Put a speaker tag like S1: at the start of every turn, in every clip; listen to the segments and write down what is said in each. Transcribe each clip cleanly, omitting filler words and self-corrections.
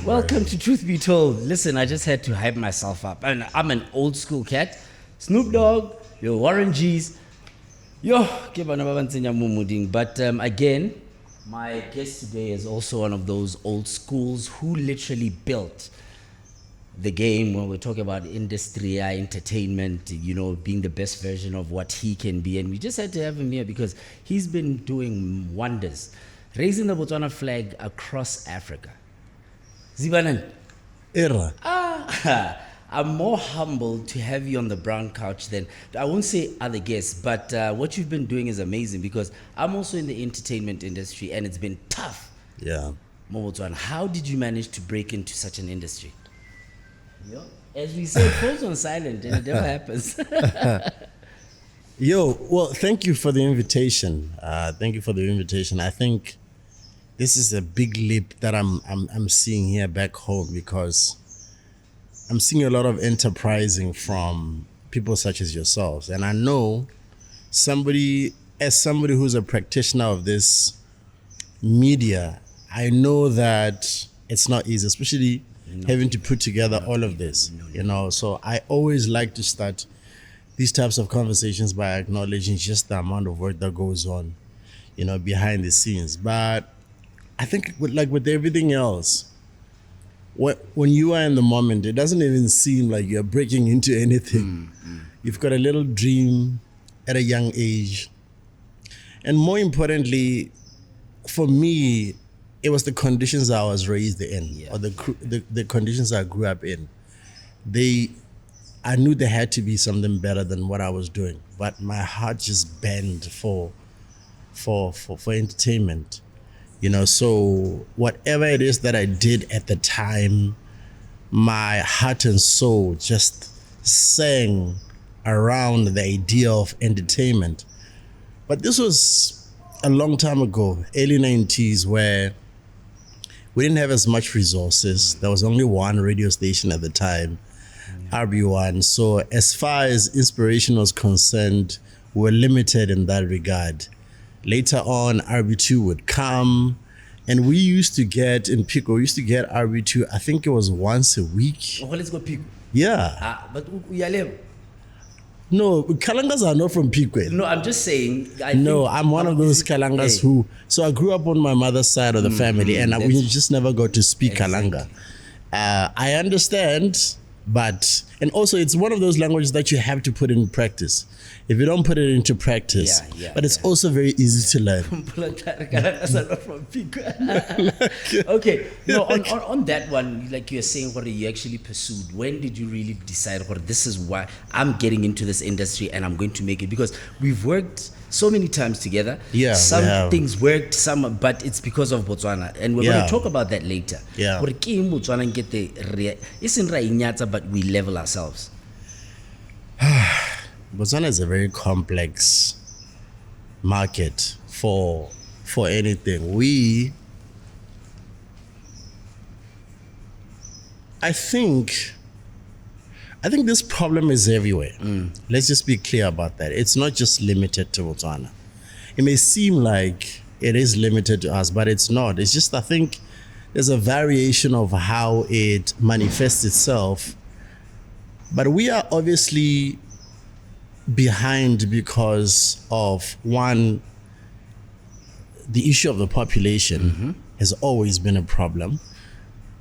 S1: Welcome to Truth Be Told. Listen, I just had to hype myself up. And I'm an old school cat. Snoop Dogg, yo, Warren G's, yo, but again, my guest today is also one of those old schools who literally built the game when we're talking about industry, entertainment, you know, being the best version of what he can be. And we just had to have him here because he's been doing wonders, raising the Botswana flag across Africa. Zibanan.
S2: Era.
S1: I'm more humbled to have you on the brown couch than, I won't say other guests, but what you've been doing is amazing because I'm also in the entertainment industry and it's been tough.
S2: Yeah.
S1: Mobotswana, how did you manage to break into such an industry? Yo, as we say, it falls on silent and it never happens.
S2: Well, thank you for the invitation. I think this is a big leap that I'm seeing here back home because I'm seeing a lot of enterprising from people such as yourselves. And I know somebody who's a practitioner of this media, I know that it's not easy, especially having to put together all of this, you know. So I always like to start these types of conversations by acknowledging just the amount of work that goes on, you know, behind the scenes. But I think with everything else, when you are in the moment, it doesn't even seem like you're breaking into anything. You've got a little dream at a young age. And more importantly, for me, it was the conditions I was raised in, or the conditions I grew up in. I knew there had to be something better than what I was doing, but my heart just bent for entertainment. You know, so whatever it is that I did at the time, my heart and soul just sang around the idea of entertainment. But this was a long time ago, early 90s, where we didn't have as much resources. There was only one radio station at the time, RB1. So as far as inspiration was concerned, we were limited in that regard. Later on, RB2 would come, and we used to get, in Pico, RB2, I think it was once a week.
S1: Oh, let's go Pico.
S2: Yeah.
S1: But Uyalev.
S2: No, Kalangas are not from Pico.
S1: No, I'm just saying.
S2: I'm one of those Kalangas who, so I grew up on my mother's side of the family, and we just never got to speak Kalanga. I understand, and also it's one of those languages that you have to put in practice. If you don't put it into practice, but it's also very easy to learn.
S1: Okay, no, on that one, like you're saying, what you actually pursued, when did you really decide, this is why I'm getting into this industry and I'm going to make it? Because we've worked so many times together.
S2: Yeah,
S1: some things worked, but it's because of Botswana, and we're going to talk about that later.
S2: Yeah.
S1: But we level ourselves.
S2: Botswana is a very complex market for anything. I think this problem is everywhere. Let's just be clear about that. It's not just limited to Botswana. It may seem like it is limited to us, but it's not. It's just, I think there's a variation of how it manifests itself. But we are obviously behind because of, one, the issue of the population has always been a problem,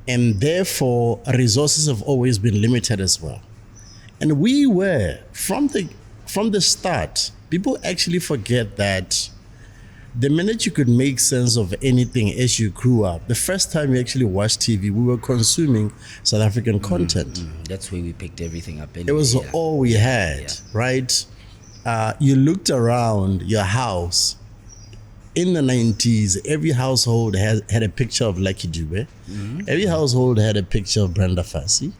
S2: and therefore resources have always been limited as well. And we were, from the start, people actually forget that the minute you could make sense of anything as you grew up, the first time you actually watched TV, we were consuming South African content.
S1: That's where we picked everything up. Anyway.
S2: It was all we had, right? You looked around your house in the 90s, every household had a picture of Lucky Dube. Every household had a picture of Brenda Fassie.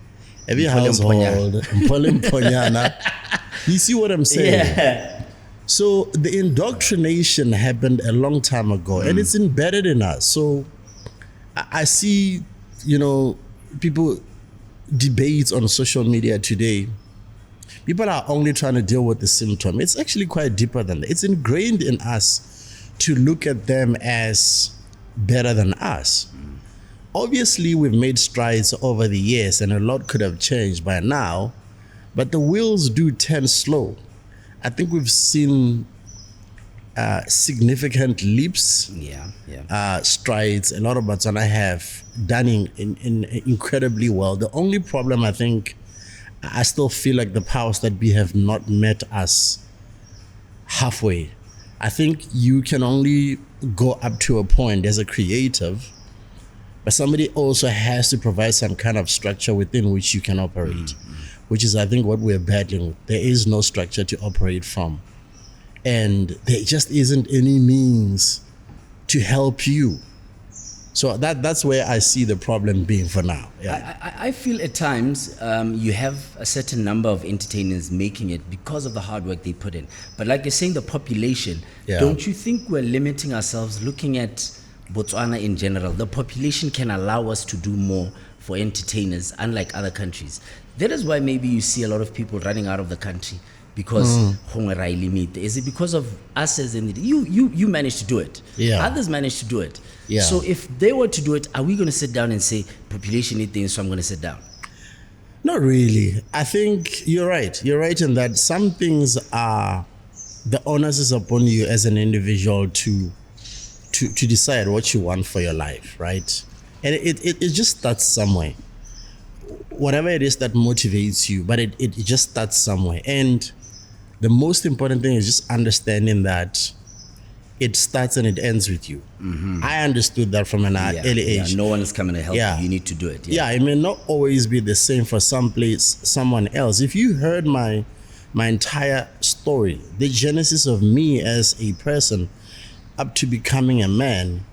S2: Every household, Mpole Mponyana. You see what I'm saying? Yeah. So the indoctrination happened a long time ago, and it's embedded in us. So I see, people debate on social media today. People are only trying to deal with the symptom. It's actually quite deeper than that. It's ingrained in us to look at them as better than us. obviously we've made strides over the years and a lot could have changed by now, but the wheels do turn slow. I think we've seen significant leaps, strides. A lot of Botswana have done in incredibly well. The only problem, I think, I still feel like the powers that be have not met us halfway. I think you can only go up to a point as a creative, but somebody also has to provide some kind of structure within which you can operate, which is, I think, what we're battling with. There is no structure to operate from. And there just isn't any means to help you. So that's where I see the problem being for now. Yeah.
S1: I feel at times you have a certain number of entertainers making it because of the hard work they put in. But like you're saying, the population, don't you think we're limiting ourselves looking at Botswana in general? The population can allow us to do more for entertainers, unlike other countries. That is why maybe you see a lot of people running out of the country. Because is it because of us as in you managed to do it? Others managed to do it. So if they were to do it, are we going to sit down and say population need things, so I'm going to sit down?
S2: Not really. I think you're right. You're right in that some things are the onus is upon you as an individual to decide what you want for your life, right? And it just starts somewhere. Whatever it is that motivates you, but it just starts somewhere. And the most important thing is just understanding that it starts and it ends with you. I understood that from an early age.
S1: No one is coming to help you. You need to do it.
S2: It may not always be the same for someone else. If you heard my entire story, the genesis of me as a person up to becoming a man,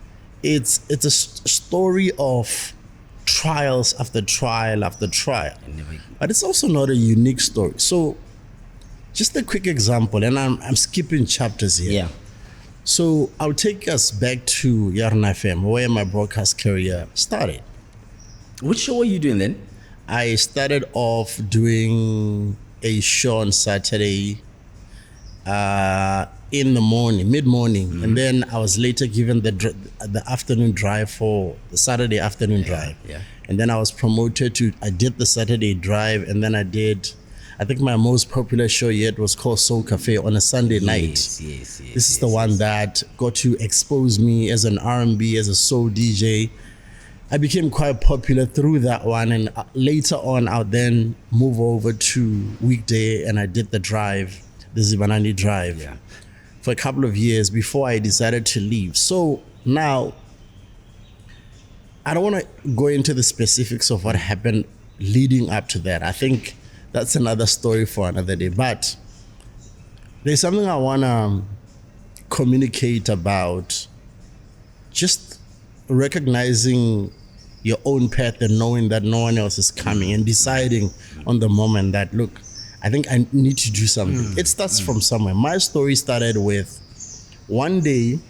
S2: it's a story of trials after trial after trial. But it's also not a unique story. So just a quick example, and I'm skipping chapters here. So I'll take us back to Yarn FM, where my broadcast career started.
S1: Which show were you doing then?
S2: I started off doing a show on Saturday in the morning, mid-morning, and then I was later given the afternoon drive for the Saturday afternoon drive. And then I was promoted I did the Saturday drive, and then I think my most popular show yet was called Soul Cafe on a Sunday night. This is the one that got to expose me as an R&B, as a soul DJ. I became quite popular through that one, and later on I'll then move over to weekday, and I did the drive, the Zibanani drive, for a couple of years before I decided to leave. So now, I don't want to go into the specifics of what happened leading up to that. I think that's another story for another day. But there's something I want to communicate about, just recognizing your own path and knowing that no one else is coming, and deciding on the moment that, look, I think I need to do something. It starts from somewhere. My story started with one day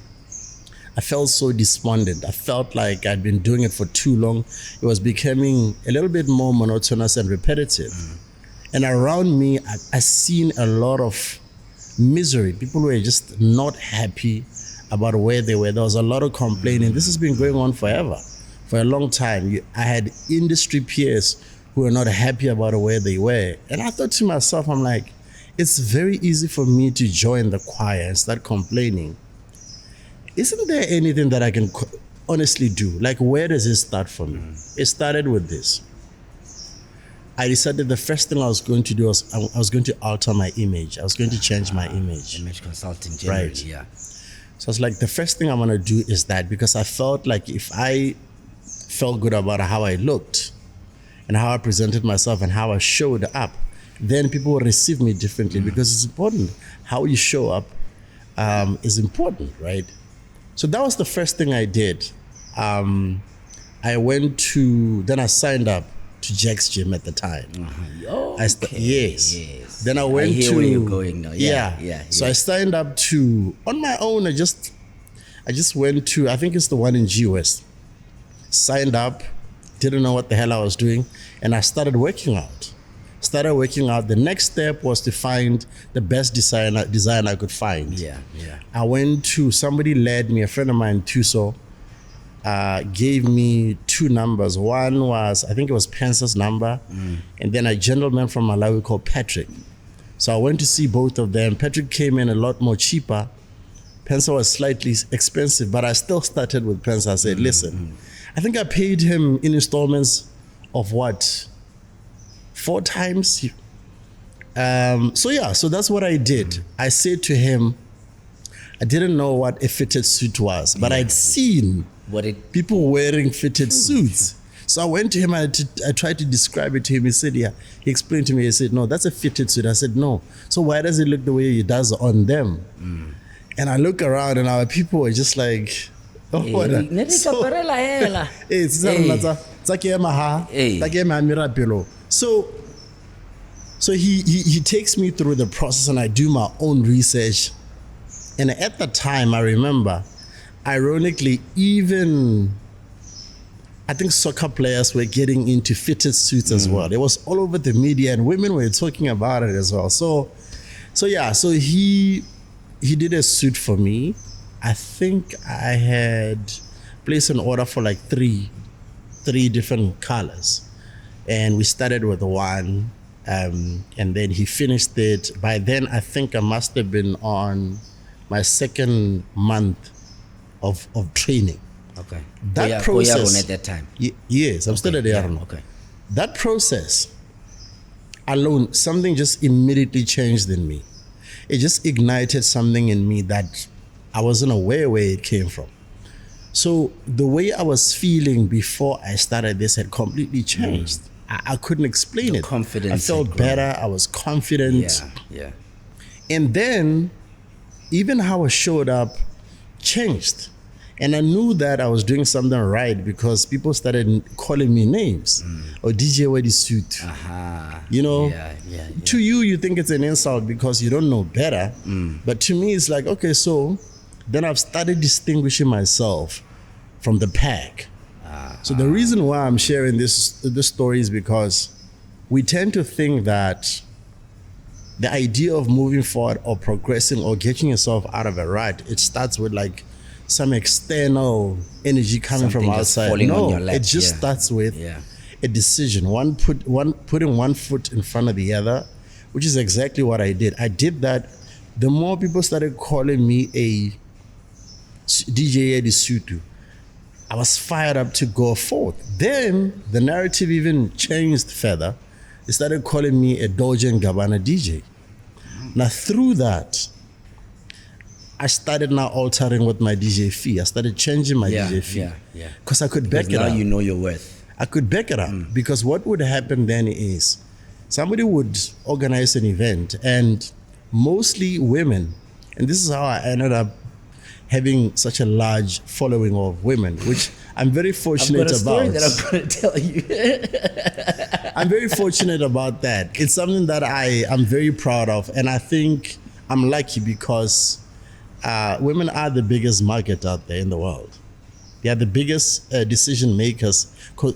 S2: I felt so despondent. I felt like I'd been doing it for too long. It was becoming a little bit more monotonous and repetitive. And around me, I seen a lot of misery. People were just not happy about where they were. There was a lot of complaining. This has been going on forever, for a long time. I had industry peers who were not happy about where they were. And I thought to myself, I'm like, it's very easy for me to join the choir and start complaining. Isn't there anything that I can honestly do? Like, where does it start for me? It started with this. I decided the first thing I was going to do was I was going to alter my image. I was going to change my image.
S1: Image consulting, generally,
S2: right. So I was like, the first thing I'm going to do is that, because I felt like if I felt good about how I looked and how I presented myself and how I showed up, then people will receive me differently, because it's important. How you show up is important, right? So that was the first thing I did. I signed up to Jack's Gym at the time. Yes. Then I went
S1: hear
S2: to
S1: where you're going now.
S2: So I signed up to, on my own, I just went to, I think it's the one in G West. Signed up, didn't know what the hell I was doing, and I started working out. The next step was to find the best design I could find. I went to, somebody led me, a friend of mine, Tuso, gave me 2 numbers. One was, I think it was Pensa's number, and then a gentleman from Malawi called Patrick. So I went to see both of them. Patrick came in a lot more cheaper. Pensa was slightly expensive, but I still started with Pensa. I said, listen, I think I paid him in installments of what, 4 times? So that's what I did. I said to him, I didn't know what a fitted suit was, but I'd seen people wearing fitted suits. So I went to him and I tried to describe it to him. He said, yeah. He explained to me, he said, no, that's a fitted suit. I said, no. So why does it look the way it does on them? And I look around and our people were just like, oh, what? So he takes me through the process and I do my own research. And at the time, I remember, ironically, even I think soccer players were getting into fitted suits as well. It was all over the media and women were talking about it as well. So he did a suit for me. I think I had placed an order for like three different colors. And we started with one, and then he finished it. By then, I think I must have been on my 2nd month of training.
S1: Okay.
S2: That process
S1: at that time.
S2: Yes, I'm still at Yaron.
S1: Okay.
S2: That process alone, something just immediately changed in me. It just ignited something in me that I wasn't aware where it came from. So the way I was feeling before I started this had completely changed. I couldn't explain it.
S1: Confidence.
S2: I felt better. I was confident.
S1: Yeah.
S2: And then even how I showed up changed. And I knew that I was doing something right because people started calling me names. Or DJ wear the suit. You know, to you think it's an insult because you don't know better. But to me, it's like, okay, so then I've started distinguishing myself from the pack. So the reason why I'm sharing this story is because we tend to think that the idea of moving forward or progressing or getting yourself out of a rut, it starts with like some external energy coming from outside. No, it just starts with a decision. Putting one foot in front of the other, which is exactly what I did. I did that. The more people started calling me a DJ Eddie Sutu, I was fired up to go forth. Then the narrative even changed further. They started calling me a Dolce & Gabbana DJ. Now through that, I started now altering with my DJ fee. I started changing my DJ fee. Because I could back it up.
S1: Now you know your worth.
S2: I could back it up. Because what would happen then is somebody would organize an event and mostly women, and this is how I ended up having such a large following of women, which I'm very fortunate about.
S1: I've got a story that I'm going to tell you.
S2: I'm very fortunate about that. It's something that I'm very proud of, and I think I'm lucky because women are the biggest market out there in the world. They are the biggest decision makers.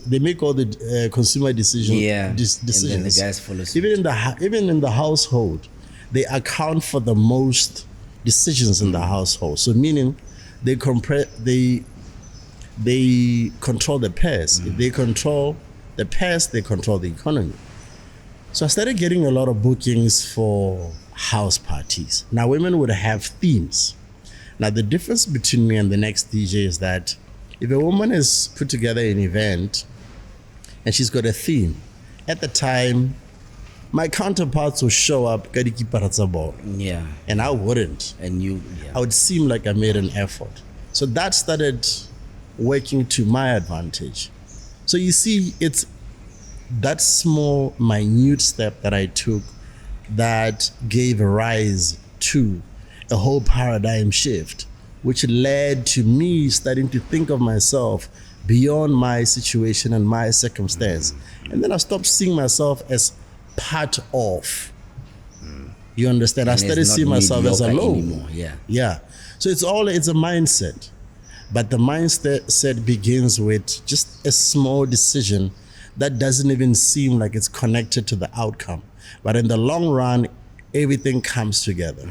S2: They make all the consumer decisions.
S1: And then the guys follow suit.
S2: Even in the household, they account for the most decisions in the household. So meaning they control the purse. If they control the purse, they control the economy. So I started getting a lot of bookings for house parties. Now women would have themes. Now the difference between me and the next DJ is that if a woman has put together an event and she's got a theme, at the time my counterparts will show up, and I wouldn't. I would seem like I made an effort. So that started working to my advantage. So you see, it's that small, minute step that I took that gave rise to a whole paradigm shift, which led to me starting to think of myself beyond my situation and my circumstance. And then I stopped seeing myself as part of. You understand?
S1: And
S2: I started seeing myself as alone.
S1: Yeah.
S2: So it's a mindset. But the mindset begins with just a small decision that doesn't even seem like it's connected to the outcome. But in the long run, everything comes together.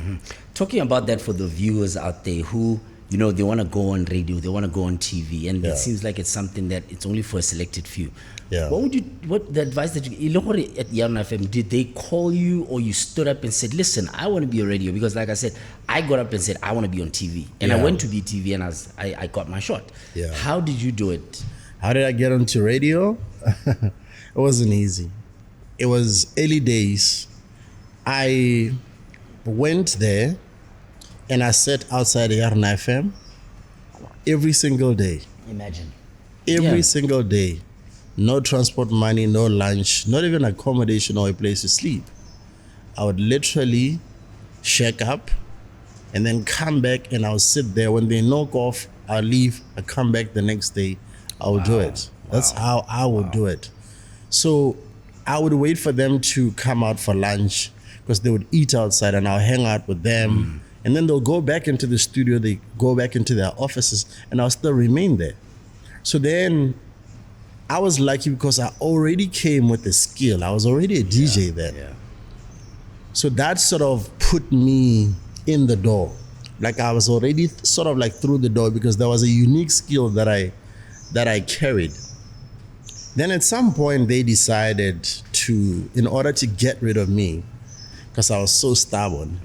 S1: Talking about that for the viewers out there who you know, they want to go on radio, they want to go on TV, and
S2: Yeah.
S1: it seems like it's something that it's only for a selected few.
S2: Yeah.
S1: What the advice that you look at Yarn FM, did they call you, or you stood up and said, listen, I want to be a radio? Because like I said, I got up and said, I want to be on TV. And I
S2: Yeah.
S1: went to be TV, and I got my shot.
S2: Yeah.
S1: How did you do it?
S2: How did I get onto radio? It wasn't easy. It was early days. I went there and I sat outside Yarn FM every single day.
S1: Imagine.
S2: Every
S1: Yeah.
S2: single day. No transport money, no lunch, not even accommodation or a place to sleep. I would literally shack up and then come back, and I'll sit there. When they knock off, I'll leave. I come back the next day. I will do it. That's how I would do it. So I would wait for them to come out for lunch, because they would eat outside, and I'll hang out with them. And then they'll go back into the studio, they go back into their offices, and I'll still remain there. So then I was lucky because I already came with the skill. I was already a DJ then.
S1: Yeah.
S2: So that sort of put me in the door. Like I was already sort of like through the door, because there was a unique skill that I carried. Then at some point they decided to, in order to get rid of me, because I was so stubborn,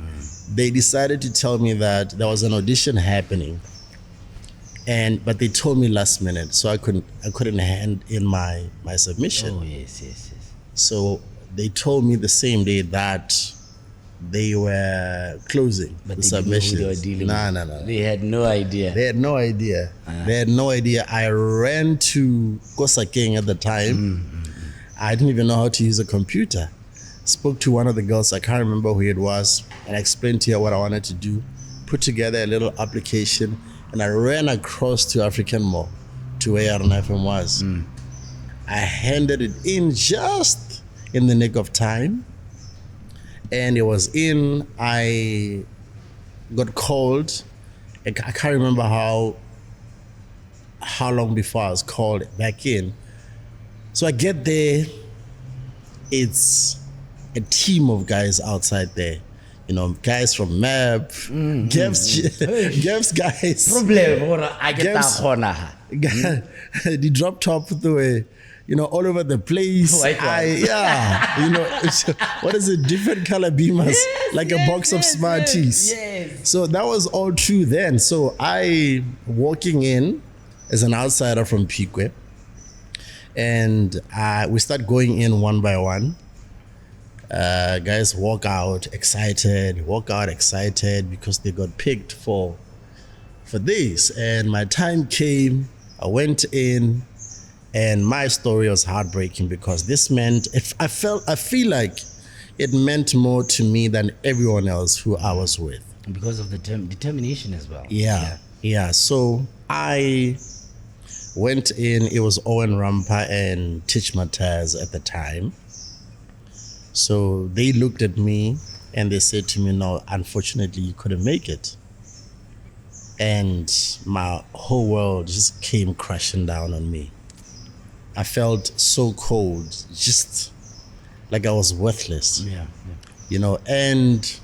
S2: they decided to tell me that there was an audition happening. But they told me last minute, so I couldn't hand in my submission.
S1: Oh, yes.
S2: So they told me the same day that they were closing
S1: But
S2: the
S1: they didn't know who
S2: submissions.
S1: they were dealing with.
S2: No.
S1: They had no idea.
S2: They had no idea. They had no idea. I ran to Kosakeng at the time. I didn't even know how to use a computer. Spoke to one of the girls, I can't remember who it was, and I explained to her what I wanted to do. Put together a little application, and I ran across to African Mall, to where Yarn FM was. I handed it in just in the nick of time, and it was in. I got called. I can't remember how long before I was called back in. So I get there. It's a team of guys outside there. You know, guys from MAP, Gev's guys.
S1: Problem, or I get
S2: Games-
S1: that corner.
S2: The drop top the way, you know, all over the place.
S1: White one.
S2: You know, what is it? Different color beamers, like a box of Smarties.
S1: Yes.
S2: So that was all true then. So I walking in as an outsider from Pique, and we start going in one by one. Guys walk out excited because they got picked for this. And my time came, I went in, and my story was heartbreaking, because this meant, I feel like it meant more to me than everyone else who I was with.
S1: Because of the determination as well.
S2: Yeah. So I went in, it was Owen Rampa and Titch Mataz at the time. So they looked at me and they said to me, no, unfortunately, you couldn't make it. And my whole world just came crashing down on me. I felt so cold, just like I was worthless.
S1: Yeah.
S2: You know, and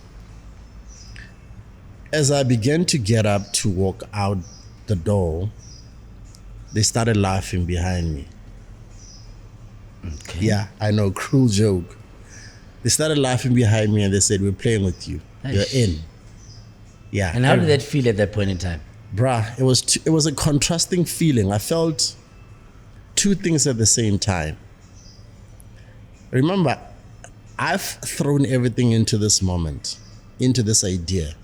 S2: as I began to get up to walk out the door, they started laughing behind me.
S1: Okay.
S2: Yeah, I know, cruel joke. They started laughing behind me and they said, we're playing with you. You're
S1: Aish.
S2: in. Yeah.
S1: And how did that feel at that point in time?
S2: Bruh, it was a contrasting feeling. I felt two things at the same time. Remember, I've thrown everything into this moment, into this idea.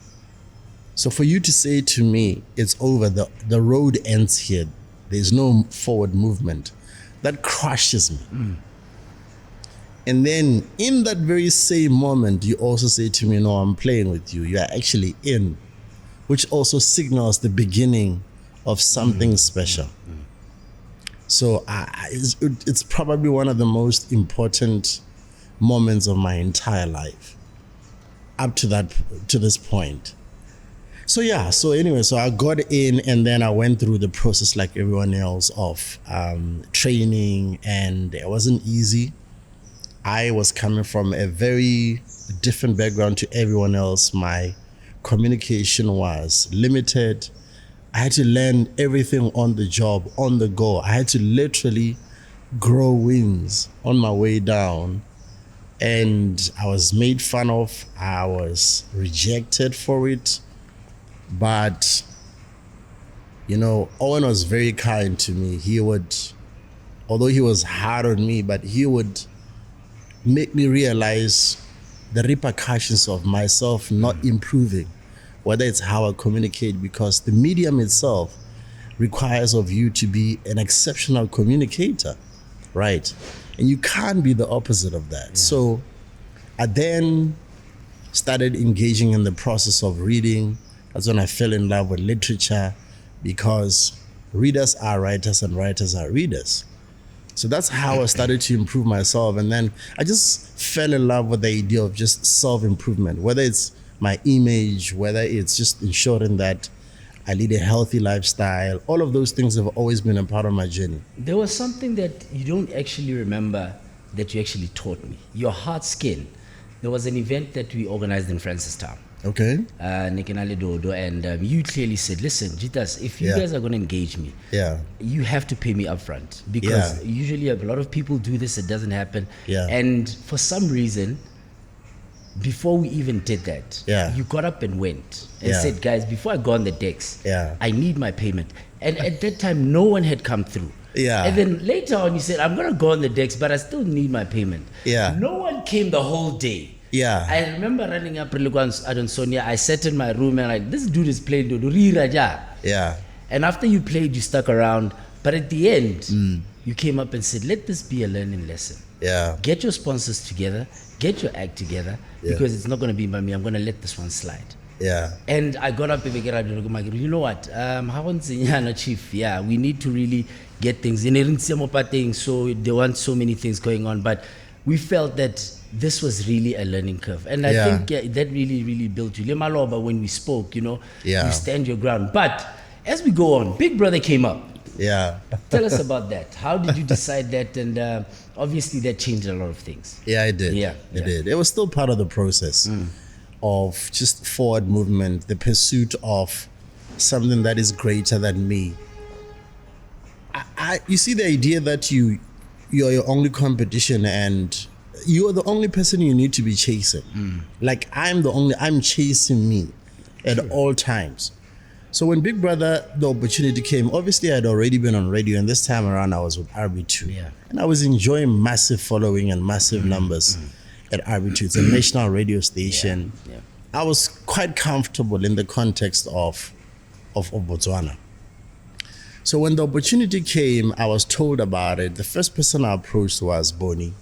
S2: So for you to say to me, it's over, the road ends here, there's no forward movement, that crushes me. And then in that very same moment, you also say to me, no, I'm playing with you. You are actually in, which also signals the beginning of something special. So it's probably one of the most important moments of my entire life up to this point. So yeah, so anyway, so I got in and then I went through the process like everyone else of training, and it wasn't easy. I was coming from a very different background to everyone else. My communication was limited. I had to learn everything on the job, on the go. I had to literally grow wings on my way down. And I was made fun of. I was rejected for it. But, you know, Owen was very kind to me. He would, although he was hard on me, but he would make me realize the repercussions of myself not improving, whether it's how I communicate, because the medium itself requires of you to be an exceptional communicator, right? And you can't be the opposite of that. Yeah. So I then started engaging in the process of reading. That's when I fell in love with literature, because readers are writers and writers are readers. So that's how I started to improve myself. And then I just fell in love with the idea of just self-improvement, whether it's my image, whether it's just ensuring that I lead a healthy lifestyle. All of those things have always been a part of my journey.
S1: There was something that you don't actually remember that you actually taught me. Your hard skin. There was an event that we organized in Francistown.
S2: Okay.
S1: Nikinale Dodo, and you clearly said, listen, Jitas, if you guys are going to engage me, you have to pay me upfront, because usually a lot of people do this, it doesn't happen. And for some reason, before we even did that, you got up and went and said, guys, before I go on the decks, I need my payment. And at that time, no one had come through. And then later on, you said, I'm going to go on the decks, but I still need my payment. No one came the whole day. I remember running up Adon Sonia. I sat in my room and like, this dude is playing Dodo. And after you played, you stuck around. But at the end, you came up and said, let this be a learning lesson. Get your sponsors together, get your act together, because it's not going to be by me. I'm going to let this one slide. And I got up and you know what? Chief, we need to really get things in. So they want so many things going on. But we felt that this was really a learning curve. And I think that really, really built you. Lemaloba, when we spoke, you stand your ground. But as we go on, Big Brother came up. Tell us about that. How did you decide that? And obviously that changed a lot of things.
S2: It did. It did. It was still part of the process of just forward movement, the pursuit of something that is greater than me. You see the idea that you're your only competition and you are the only person you need to be chasing. Like I'm chasing me at all times. So when Big Brother, the opportunity came, obviously I had already been on radio, and this time around I was with RB2. And I was enjoying massive following and massive numbers at RB2. It's a national radio station. I was quite comfortable in the context of Botswana. So when the opportunity came, I was told about it. The first person I approached was Bonnie.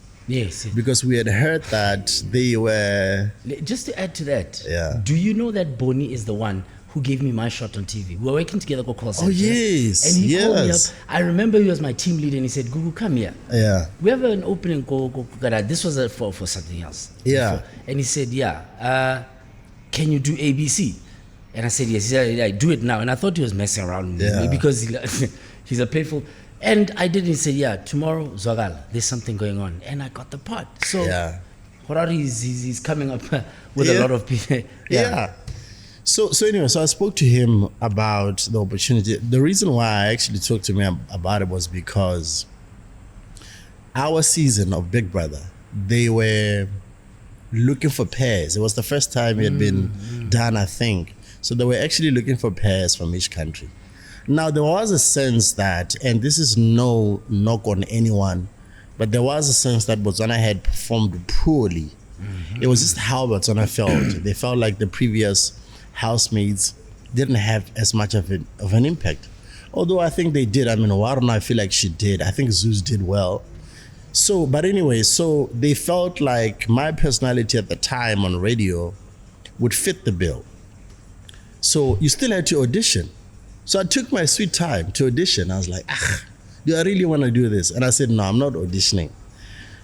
S2: Because we had heard that they were...
S1: Just to add to that, do you know that Bonnie is the one who gave me my shot on TV? We were working together for call center.
S2: Oh, yes.
S1: And he called me up. I remember he was my team leader, and he said, Gugu, come here. We have an opening. This was for something else. And he said, can you do ABC? And I said, yes. He said, I do it now. And I thought he was messing around with me because he's a playful... And I did. He said, tomorrow, Zwagal, there's something going on. And I got the part. So, Horari, he's coming up with a lot of people.
S2: So anyway, I spoke to him about the opportunity. The reason why I actually talked to him about it was because our season of Big Brother, they were looking for pairs. It was the first time it had been done, I think. So they were actually looking for pairs from each country. Now, there was a sense that, and this is no knock on anyone, but there was a sense that Botswana had performed poorly. It was just how Botswana felt. They felt like the previous housemates didn't have as much of an impact. Although I think they did. I mean, Warna, I feel like she did. I think Zeus did well. So they felt like my personality at the time on radio would fit the bill. So you still had to audition. So I took my sweet time to audition. I was like, do I really want to do this? And I said, no, I'm not auditioning.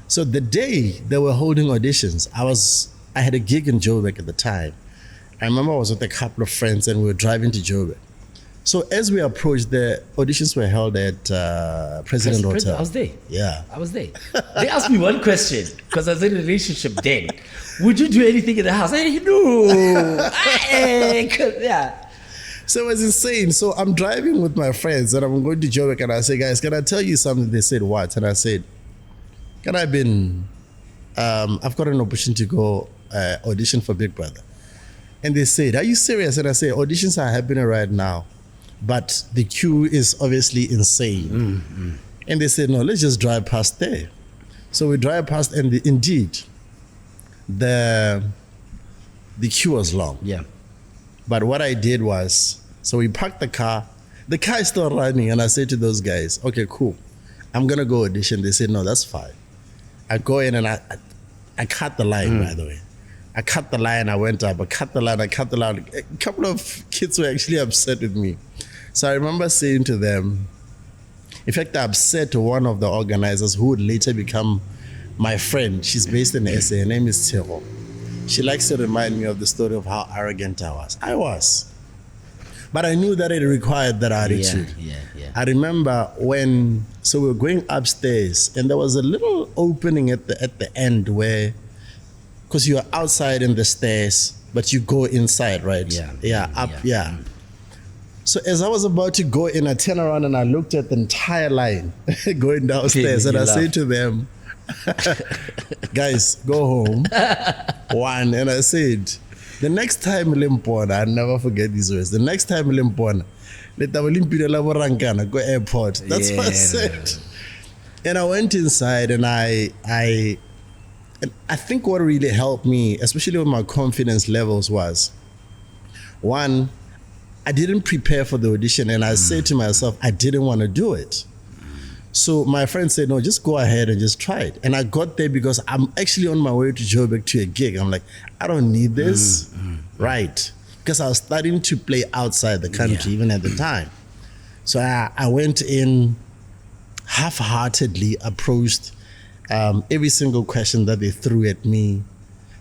S2: So the day they were holding auditions, I had a gig in Joburg at the time. I remember I was with a couple of friends and we were driving to Joburg. So as we approached, the auditions were held at President Hotel.
S1: I was there.
S2: I
S1: was there. They asked me one question, because I was in a relationship then. Would you do anything in the house? I said, no.
S2: So it was insane. So I'm driving with my friends and I'm going to Joburg and I say, guys, can I tell you something? They said, what? And I said, I've got an opportunity to go audition for Big Brother. And they said, are you serious? And I said, auditions are happening right now, but the queue is obviously insane. And they said, no, let's just drive past there. So we drive past and indeed, the queue was long.
S1: Yeah.
S2: But what I did was, so we parked the car is still running, and I said to those guys, okay, cool, I'm gonna go audition. They said, no, that's fine. I go in and I cut the line, by the way. I cut the line, I went up, I cut the line. A couple of kids were actually upset with me. So I remember saying to them, in fact, I upset one of the organizers who would later become my friend. She's based in SA, her name is tRuTh. She likes to remind me of the story of how arrogant I was. I was. But I knew that it required that attitude.
S1: Yeah.
S2: I remember so we were going upstairs and there was a little opening at the end where, because you are outside in the stairs, but you go inside, right? Yeah. So as I was about to go in, I turned around and I looked at the entire line going downstairs and I said to them, guys, go home. One, and I said, the next time Limpona, I'll never forget these words. The next time Limpona, go airport. That's what I said. And I went inside and I think what really helped me, especially with my confidence levels, was one, I didn't prepare for the audition and I said to myself, I didn't want to do it. So my friend said, no, just go ahead and just try it. And I got there because I'm actually on my way to Joburg to a gig. I'm like, I don't need this. Right. Because I was starting to play outside the country even at the time. So I went in half-heartedly, approached every single question that they threw at me.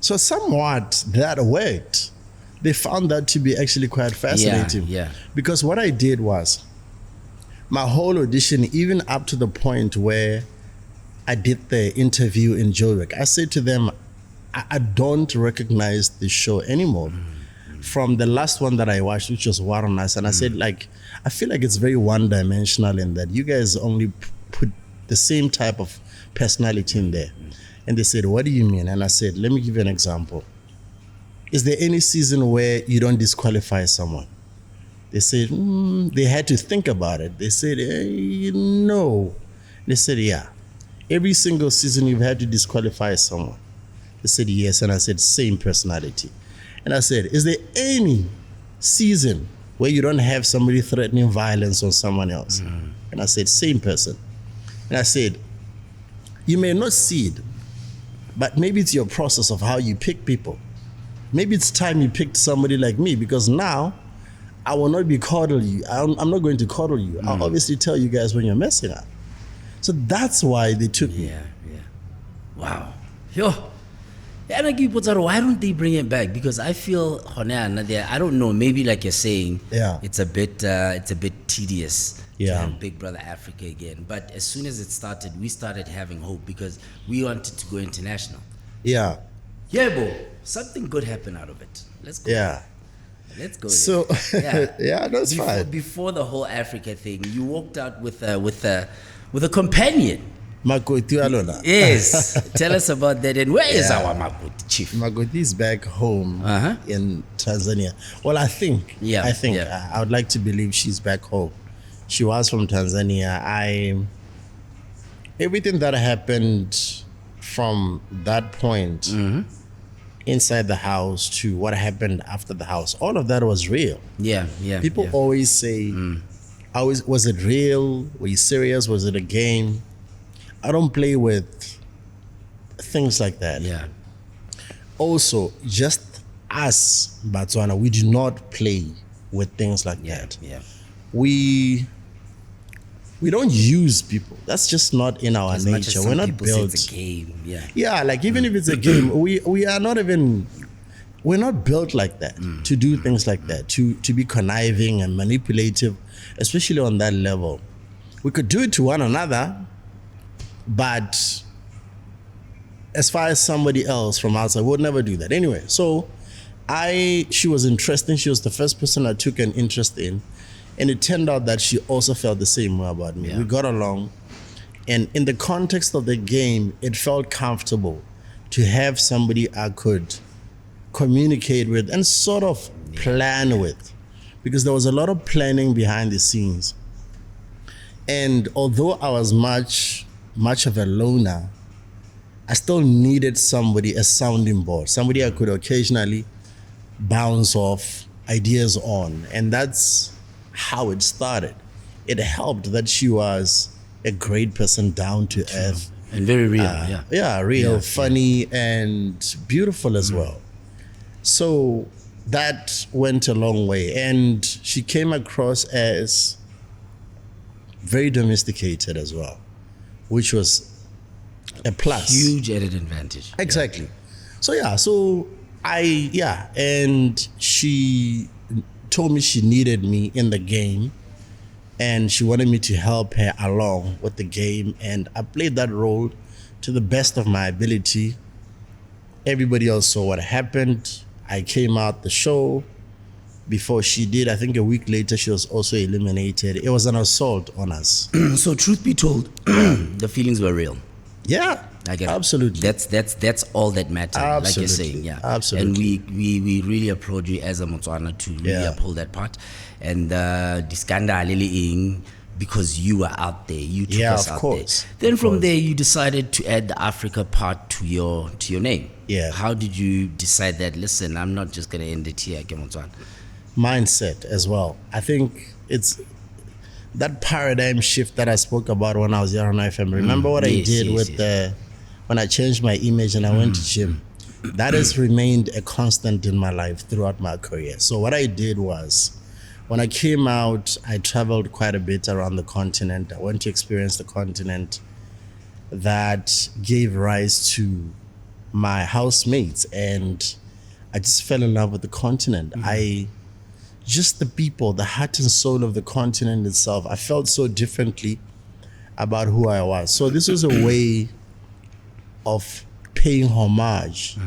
S2: So somewhat that worked. They found that to be actually quite fascinating.
S1: Yeah.
S2: Because what I did was, my whole audition, even up to the point where I did the interview in Joburg, I said to them, I don't recognize the show anymore. From the last one that I watched, which was Warnas, and I said, like, I feel like it's very one-dimensional in that you guys only put the same type of personality in there. And they said, what do you mean? And I said, let me give you an example. Is there any season where you don't disqualify someone? They said, they had to think about it. They said, no. They said, yeah. Every single season you've had to disqualify someone. They said, yes. And I said, same personality. And I said, is there any season where you don't have somebody threatening violence on someone else? And I said, same person. And I said, you may not see it, but maybe it's your process of how you pick people. Maybe it's time you picked somebody like me, because now I will not be coddle you. I'm not going to coddle you. I'll obviously tell you guys when you're messing up. So that's why they took me.
S1: Yeah. Wow. Yo. And I give people, why don't they bring it back? Because I feel, I don't know, maybe like you're saying, it's a bit tedious to have Big Brother Africa again. But as soon as it started, we started having hope because we wanted to go international.
S2: Yeah,
S1: bro. Something good happened out of it. Let's go.
S2: Yeah.
S1: Let's go.
S2: So that's fine.
S1: Before the whole Africa thing, you walked out with a companion.
S2: Makoti Alona.
S1: Yes. Tell us about that. And where is our Makoti, Chief?
S2: Makoti is back home in Tanzania. Well, I think. I would like to believe she's back home. She was from Tanzania. Everything that happened from that point inside the house to what happened after the house, all of that was real. People always say, was it real? Were you serious? Was it a game? I don't play with things like that. Also, just us, Botswana, we do not play with things like that. We don't use people. That's just not in our nature. We're not built.
S1: It's a game.
S2: Like even if it's a game, we're not built like that to do things like that, to be conniving and manipulative, especially on that level. We could do it to one another, but as far as somebody else from outside, we would never do that. Anyway, so She was interesting. She was the first person I took an interest in. And it turned out that she also felt the same way about me.
S1: Yeah.
S2: We got along. And in the context of the game, it felt comfortable to have somebody I could communicate with and sort of plan with. Because there was a lot of planning behind the scenes. And although I was much of a loner, I still needed somebody, a sounding board, somebody I could occasionally bounce off ideas on. And that's how it started. It helped that she was a great person, down to earth.
S1: And very real,
S2: Real, funny, and beautiful as well. So that went a long way. And she came across as very domesticated as well, which was a plus.
S1: Huge added advantage.
S2: Exactly. So and she told me she needed me in the game and she wanted me to help her along with the game, and I played that role to the best of my ability. Everybody else saw what happened. I came out the show before she did. I think a week later she was also eliminated. It was an assault on us.
S1: So truth be told, the feelings were real.
S2: Yeah,
S1: I get it.
S2: absolutely.
S1: That's all that matters, like you're saying. Yeah,
S2: Absolutely.
S1: And we really applaud you as a Motswana to really uphold that part. And Diskanda because you were out there, you took us out there. Then from there you decided to add the Africa part to your name.
S2: Yeah.
S1: How did you decide that? Listen, I'm not just gonna end it here, Motswana.
S2: Mindset as well. I think it's that paradigm shift that I spoke about when I was here on FM. Remember what I did when I changed my image and I went to gym? That has remained a constant in my life throughout my career. So what I did was, when I came out, I traveled quite a bit around the continent. I went to experience the continent. That gave rise to my housemates, and I just fell in love with the continent. Just the people, the heart and soul of the continent itself. I felt so differently about who I was. So this was a way of paying homage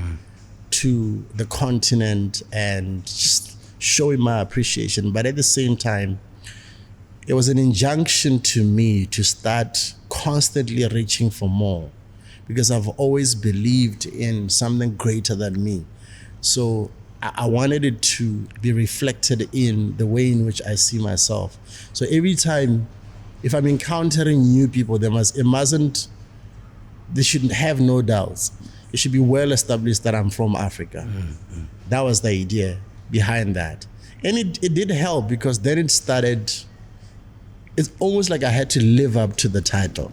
S2: to the continent and just showing my appreciation. But at the same time, it was an injunction to me to start constantly reaching for more, because I've always believed in something greater than me. So I wanted it to be reflected in the way in which I see myself. So every time, if I'm encountering new people, they shouldn't have no doubts. It should be well established that I'm from Africa. That was the idea behind that. And it did help, because then it's almost like I had to live up to the title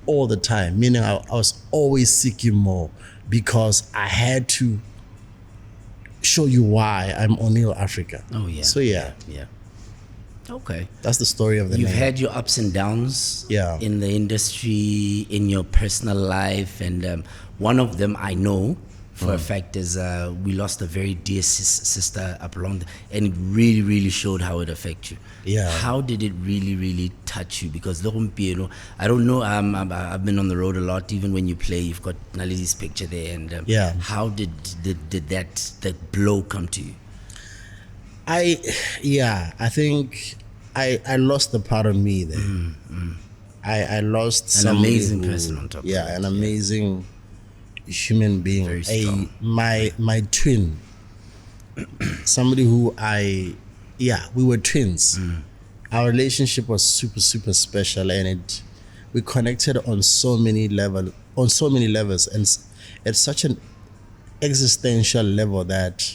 S2: all the time, meaning I was always seeking more, because I had to show you why I'm Oneal Africa.
S1: Oh yeah.
S2: So yeah.
S1: Okay.
S2: That's the story of the
S1: You've
S2: name.
S1: had your ups and downs in the industry, in your personal life, and one of them I know for a fact is we lost a very dear sister up along and it really, really showed how it affected you.
S2: Yeah.
S1: How did it really, really touch you? Because I don't know, I've been on the road a lot. Even when you play, you've got Nali's picture there, and how did that blow come to you?
S2: I think I lost a part of me there. I lost
S1: an amazing person on top of it.
S2: An amazing human being.
S1: Very strong.
S2: My twin. Somebody who we were twins. Our relationship was super, super special, and we connected on so many levels, and at such an existential level that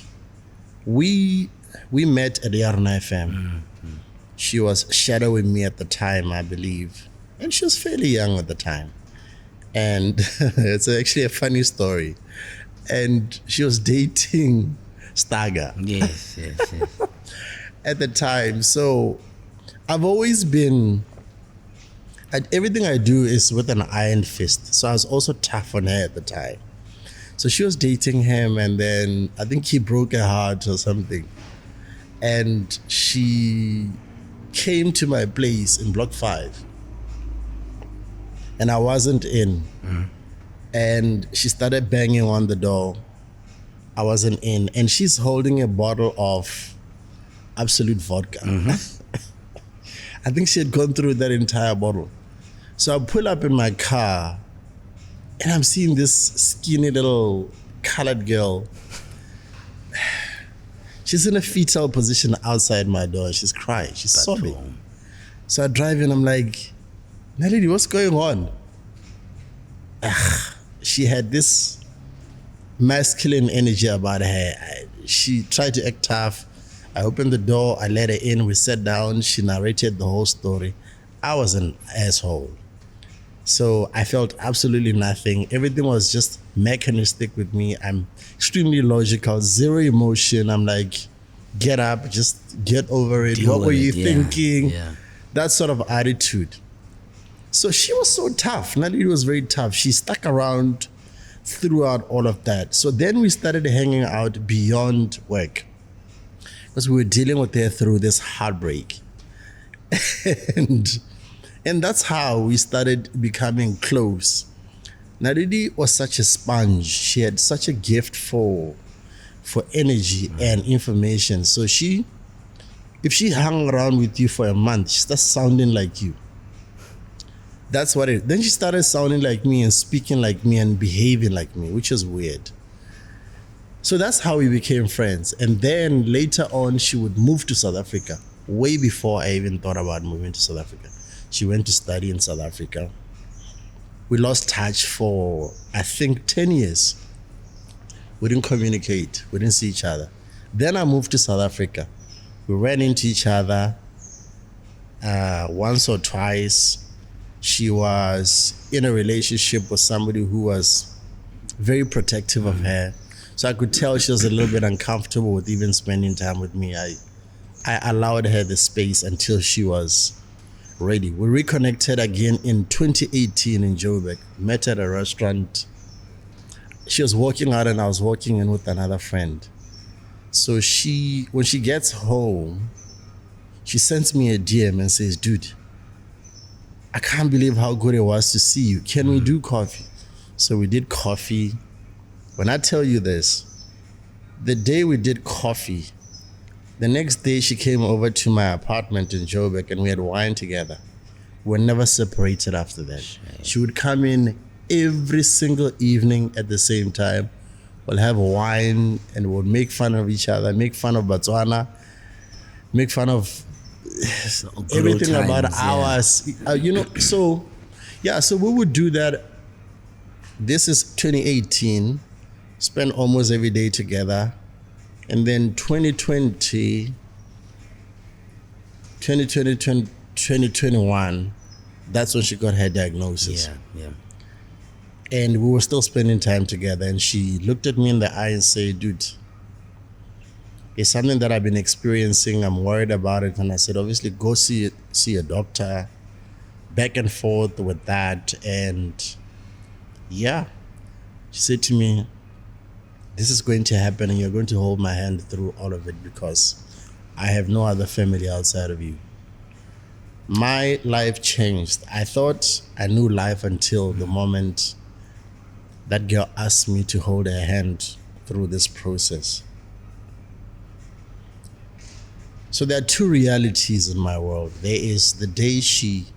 S2: we met at the Yarna FM. She was shadowing me at the time, I believe, and she was fairly young at the time. And it's actually a funny story. And she was dating Staga.
S1: Yes.
S2: At the time. So I've always been, everything I do is with an iron fist. So I was also tough on her at the time. So she was dating him, and then I think he broke her heart or something. And she came to my place in Block 5. And I wasn't in. And she started banging on the door. I wasn't in, and she's holding a bottle of Absolute vodka. I think she had gone through that entire bottle. So I pull up in my car, and I'm seeing this skinny little colored girl. She's in a fetal position outside my door. She's crying. She's sobbing. So I drive in. I'm like, Naledi, what's going on? She had this masculine energy about her. She tried to act tough. I opened the door. I let her in. We sat down. She narrated the whole story. I was an asshole. So I felt absolutely nothing. Everything was just mechanistic with me. I'm extremely logical, zero emotion. I'm like, get up, just get over it. What were you thinking?
S1: Yeah.
S2: That sort of attitude. So she was so tough. Naledi was very tough. She stuck around throughout all of that. So then we started hanging out beyond work because we were dealing with her through this heartbreak. And that's how we started becoming close. Naledi was such a sponge. She had such a gift for energy and information. So if she hung around with you for a month, she starts sounding like you. That's what it. Then she started sounding like me and speaking like me and behaving like me, which is weird. So that's how we became friends. And then later on, she would move to South Africa, way before I even thought about moving to South Africa. She went to study in South Africa. We lost touch for, I think, 10 years. We didn't communicate. We didn't see each other. Then I moved to South Africa. We ran into each other once or twice. She was in a relationship with somebody who was very protective of her. So I could tell she was a little bit uncomfortable with even spending time with me. I allowed her the space until she was ready. We reconnected again in 2018 in Joburg. Met at a restaurant. She was walking out and I was walking in with another friend. So when she gets home, she sends me a DM and says, dude, I can't believe how good it was to see you. Can we do coffee? So we did coffee. When I tell you this, the day we did coffee, the next day she came over to my apartment in Joburg and we had wine together. We were never separated after that. She would come in every single evening at the same time. We'll have wine and we'll make fun of each other, make fun of Botswana, make fun of everything about ours. So we would do that. This is 2018, spend almost every day together. And then 2021, that's when she got her diagnosis.
S1: Yeah.
S2: And we were still spending time together. And she looked at me in the eye and said, dude, it's something that I've been experiencing. I'm worried about it. And I said, obviously, go see a doctor. Back and forth with that. And she said to me, this is going to happen and you're going to hold my hand through all of it because I have no other family outside of you. My life changed. I thought I knew life until the moment that girl asked me to hold her hand through this process. So there are two realities in my world. There is the day she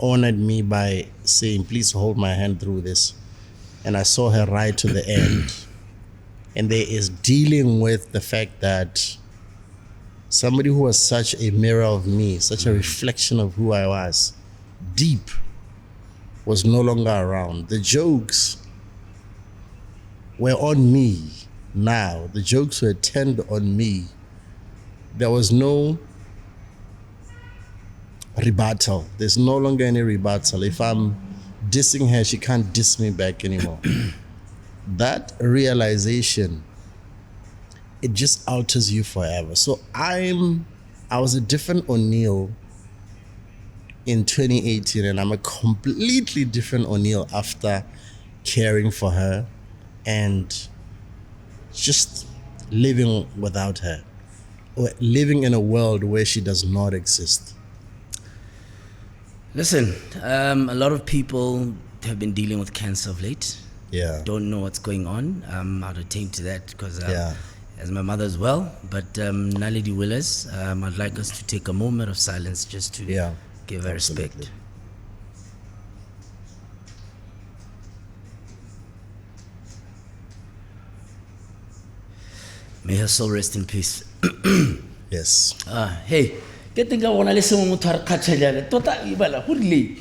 S2: honored me by saying, please hold my hand through this. And I saw her right to the end. And there is dealing with the fact that somebody who was such a mirror of me, such a reflection of who I was, deep, was no longer around. The jokes were on me now. The jokes were turned on me. There was no rebuttal. There's no longer any rebuttal. If I'm dissing her, she can't diss me back anymore. That realization, it just alters you forever. So I was a different Oneal in 2018, and I'm a completely different Oneal after caring for her and just living without her, or living in a world where she does not exist.
S1: Listen, a lot of people have been dealing with cancer of late.
S2: Yeah.
S1: don't know what's going on. I'd attain to that because
S2: Yeah.
S1: as my mother as well. But Naledi Willis, I'd like us to take a moment of silence just to
S2: Yeah.
S1: give her
S2: Absolutely.
S1: respect. May her soul rest in peace.
S2: Yes.
S1: Hey, ke teng ka bona le sengwe motho a re kgatšhanyana tota ebala go rile.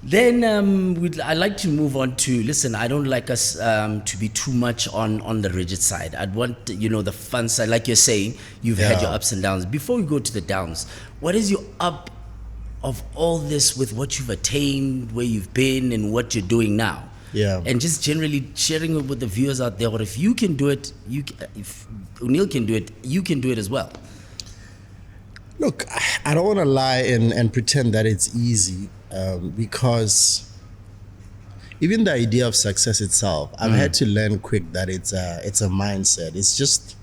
S1: Then I'd like to move on to, listen, I don't like us to be too much on the rigid side. I'd want, the fun side. Like you're saying, you've had
S2: Yeah.
S1: your ups and downs. Before we go to the downs, what is your up of all this with what you've attained, where you've been, and what you're doing now?
S2: Yeah.
S1: And just generally sharing it with the viewers out there, or if you can do it, if Oneal can do it, you can do it as well.
S2: Look, I don't want to lie and pretend that it's easy, because even the idea of success itself, I've had to learn quick that it's a mindset. It's just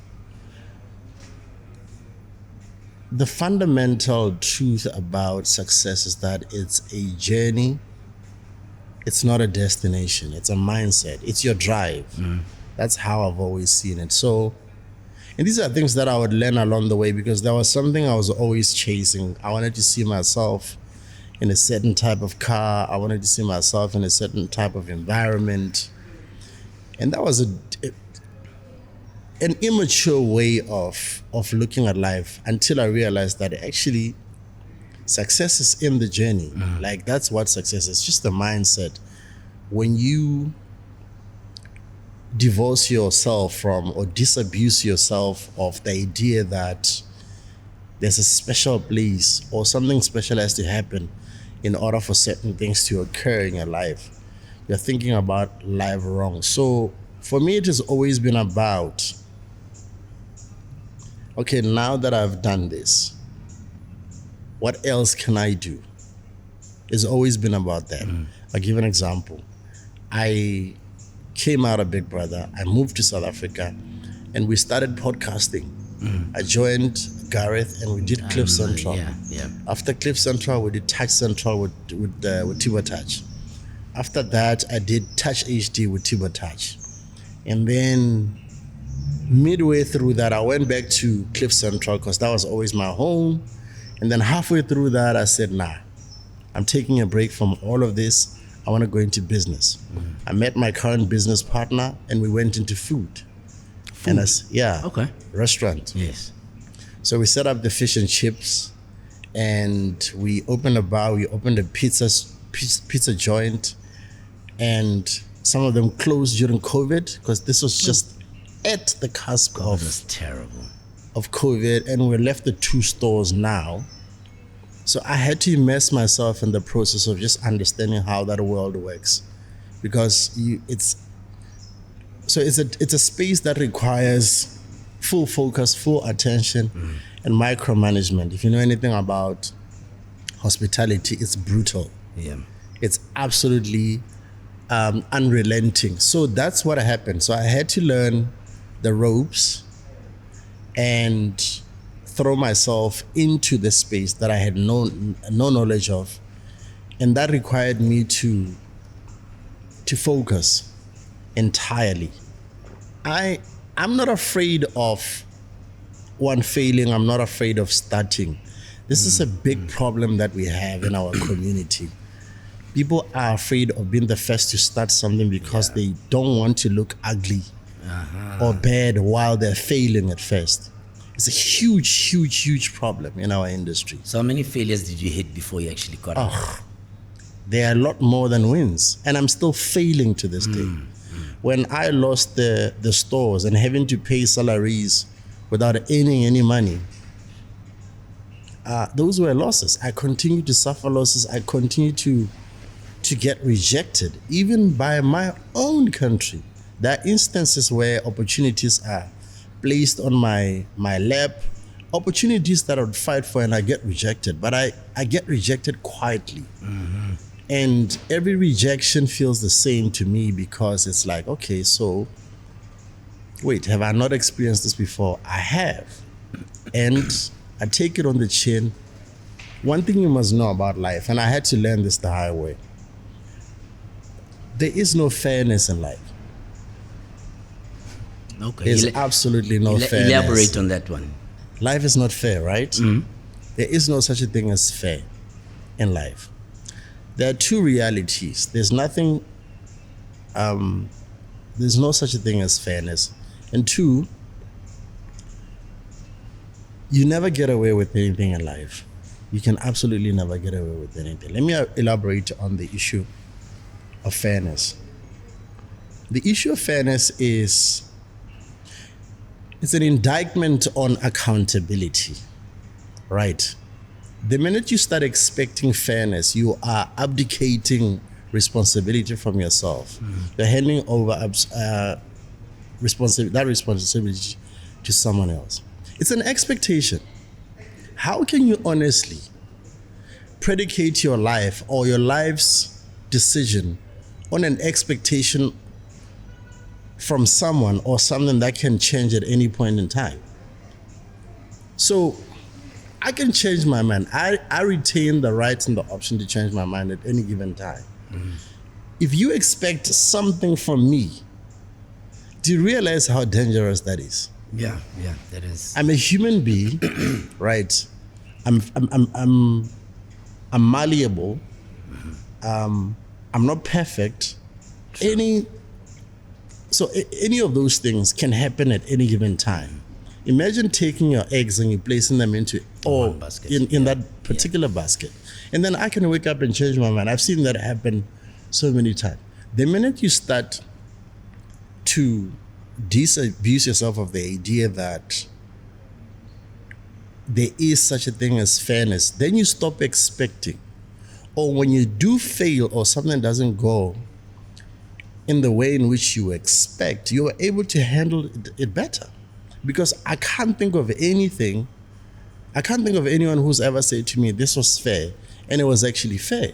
S2: the fundamental truth about success is that it's a journey. It's not a destination. It's a mindset. It's your drive. That's how I've always seen it. So, and these are things that I would learn along the way, because there was something I was always chasing. I wanted to see myself in a certain type of car. I wanted to see myself in a certain type of environment. And that was an immature way of looking at life, until I realized that actually success is in the journey. Like, that's what success is, just a mindset. When you divorce yourself from or disabuse yourself of the idea that there's a special place or something special has to happen in order for certain things to occur in your life, you're thinking about life wrong. So for me, it has always been about, okay, now that I've done this, what else can I do? It's always been about that. I'll give an example. I came out of Big Brother, I moved to South Africa, and we started podcasting. I joined Gareth and we did Cliff Central.
S1: Yeah.
S2: After Cliff Central, we did Touch Central with tRuTh. After that, I did Touch HD with tRuTh. And then midway through that, I went back to Cliff Central because that was always my home. And then halfway through that, I said, nah, I'm taking a break from all of this. I want to go into business. I met my current business partner and we went into food. And
S1: Okay.
S2: restaurant.
S1: Yes.
S2: So we set up the fish and chips, and we opened a bar. We opened a pizza joint, and some of them closed during COVID because this was just at the cusp
S1: That was terrible.
S2: of COVID, and we left the 2 stores now. So I had to immerse myself in the process of just understanding how that world works, because it's a space that requires full focus, full attention, and micromanagement. If you know anything about hospitality, it's brutal.
S1: Yeah.
S2: It's absolutely unrelenting. So that's what happened. So I had to learn the ropes and throw myself into the space that I had no knowledge of, and that required me to focus entirely. I'm not afraid of one failing. I'm not afraid of starting. This is a big problem that we have in our community. People are afraid of being the first to start something because they don't want to look ugly or bad while they're failing at first. It's a huge problem in our industry.
S1: So how many failures did you hit before you actually got it?
S2: There are a lot more than wins, and I'm still failing to this day. When I lost the stores and having to pay salaries without earning any money, those were losses. I continue to suffer losses. I continue to get rejected, even by my own country. There are instances where opportunities are placed on my lap, opportunities that I would fight for, and I get rejected. But I get rejected quietly. And every rejection feels the same to me, because it's like, okay, so wait, have I not experienced this before? I have. And I take it on the chin. One thing you must know about life, and I had to learn this the hard way, there is no fairness in life.
S1: Okay.
S2: There's absolutely no fairness.
S1: Elaborate on that one.
S2: Life is not fair, right? There is no such a thing as fair in life. There are two realities. There's no such a thing as fairness. And two, you never get away with anything in life. You can absolutely never get away with anything. Let me elaborate on the issue of fairness. The issue of fairness is, it's an indictment on accountability, right? The minute you start expecting fairness, you are abdicating responsibility from yourself. You're handing over that responsibility to someone else. It's an expectation. How can you honestly predicate your life or your life's decision on an expectation from someone or something that can change at any point in time? So I can change my mind. I retain the right and the option to change my mind at any given time. If you expect something from me, do you realize how dangerous that is?
S1: Yeah, that is.
S2: I'm a human being, right? I'm malleable. I'm not perfect. Any of those things can happen at any given time. Imagine taking your eggs and you placing them into
S1: one basket.
S2: in that particular basket, and then I can wake up and change my mind. I've seen that happen so many times. The minute you start to disabuse yourself of the idea that there is such a thing as fairness, then you stop expecting. Or when you do fail or something doesn't go in the way in which you expect, you are able to handle it better. Because I can't think of anyone who's ever said to me, this was fair, and it was actually fair.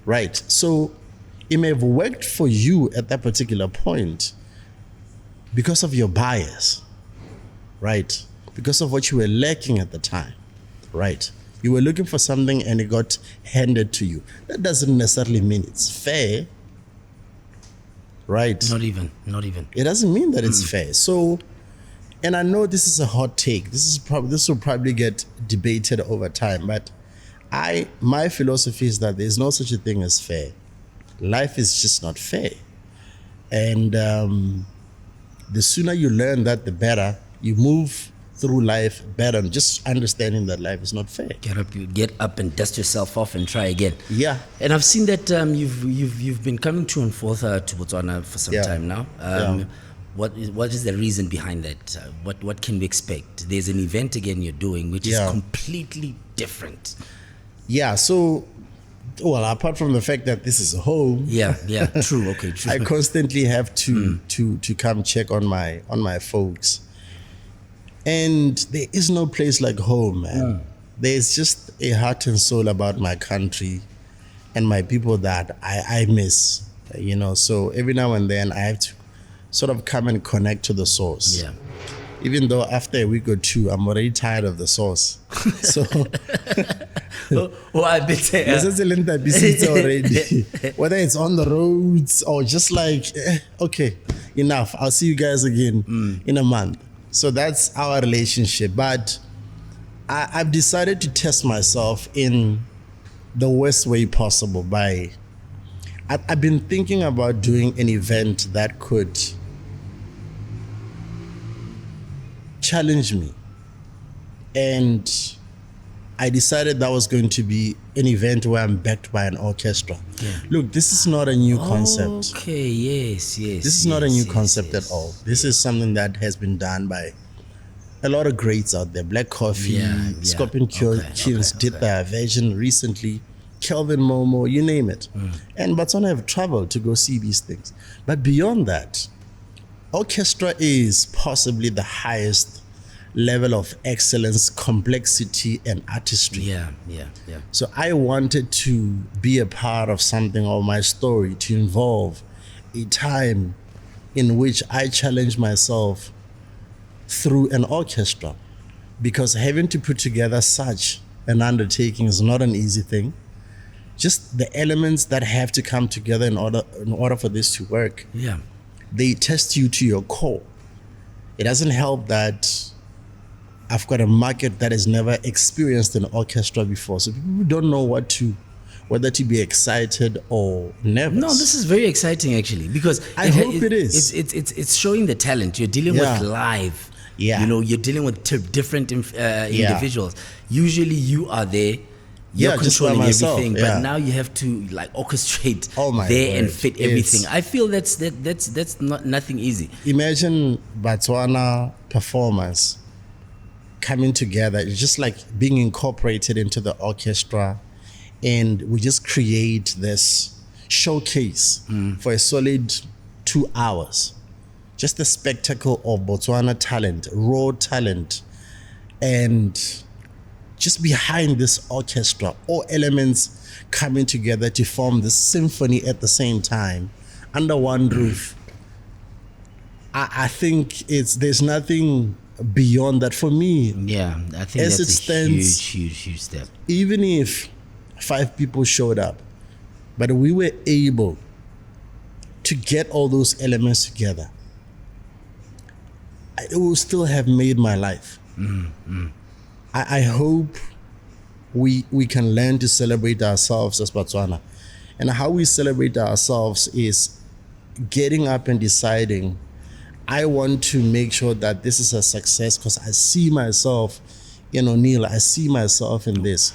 S2: Right? So it may have worked for you at that particular point because of your bias, right? Because of what you were lacking at the time, right? You were looking for something and it got handed to you. That doesn't necessarily mean it's fair, right?
S1: Not even.
S2: It doesn't mean that it's fair. So, and I know this is a hot take. This will probably get debated over time, but my philosophy is that there's no such a thing as fair. Life is just not fair. And the sooner you learn that, the better. You move through life better, and just understanding that life is not fair.
S1: Get up and dust yourself off and try again.
S2: Yeah.
S1: And I've seen that you've been coming to and forth to Botswana for some time now. What is the reason behind that? What can we expect? There's an event again you're doing, which is completely different.
S2: Yeah. So, well, apart from the fact that this is a home.
S1: Yeah. True. Okay. True.
S2: I constantly have to come check on my folks. And there is no place like home, man. There's just a heart and soul about my country and my people that I miss, So every now and then I have to sort of come and connect to the source. Yeah. Even though after a week or two, I'm already tired of the source. So,
S1: I bet
S2: already. Whether it's on the roads or just like, okay, enough. I'll see you guys again in a month. So that's our relationship. But I've decided to test myself in the worst way possible. I've been thinking about doing an event that could challenge me. And I decided that was going to be an event where I'm backed by an orchestra. Yeah. Look, this is not a new concept.
S1: Okay, yes.
S2: This is not a new concept at all. This is something that has been done by a lot of greats out there. Black Coffee, Scorpion Kings did their version recently. Kelvin Momo, you name it. And Botswana have traveled to go see these things. But beyond that, orchestra is possibly the highest level of excellence, complexity, and artistry.
S1: Yeah.
S2: So I wanted to be a part of something, or my story to involve a time in which I challenge myself through an orchestra, because having to put together such an undertaking is not an easy thing. just the elements that have to come together in order for this to work.
S1: Yeah.
S2: They test you to your core. It doesn't help that I've got a market that has never experienced an orchestra before, so people don't know whether to be excited or nervous.
S1: No, this is very exciting actually, because
S2: I hope it is.
S1: It's showing the talent. You're dealing with live.
S2: Yeah.
S1: You know, you're dealing with different individuals. Usually you are there. You're
S2: just by
S1: controlling
S2: myself,
S1: everything, but now you have to like orchestrate
S2: word.
S1: and fit everything. I feel that's not nothing easy.
S2: Imagine Botswana performance coming together. It's just like being incorporated into the orchestra, and we just create this showcase for a solid 2 hours. Just the spectacle of Botswana talent, raw talent, and just behind this orchestra, all elements coming together to form this symphony at the same time under one roof. I think there's nothing beyond that for me.
S1: Yeah, I think
S2: as
S1: that's
S2: it stands,
S1: huge step.
S2: Even if 5 people showed up, but we were able to get all those elements together, it will still have made my life. I hope we can learn to celebrate ourselves as Botswana. And how we celebrate ourselves is getting up and deciding, I want to make sure that this is a success because I see myself in Oneal. I see myself in this.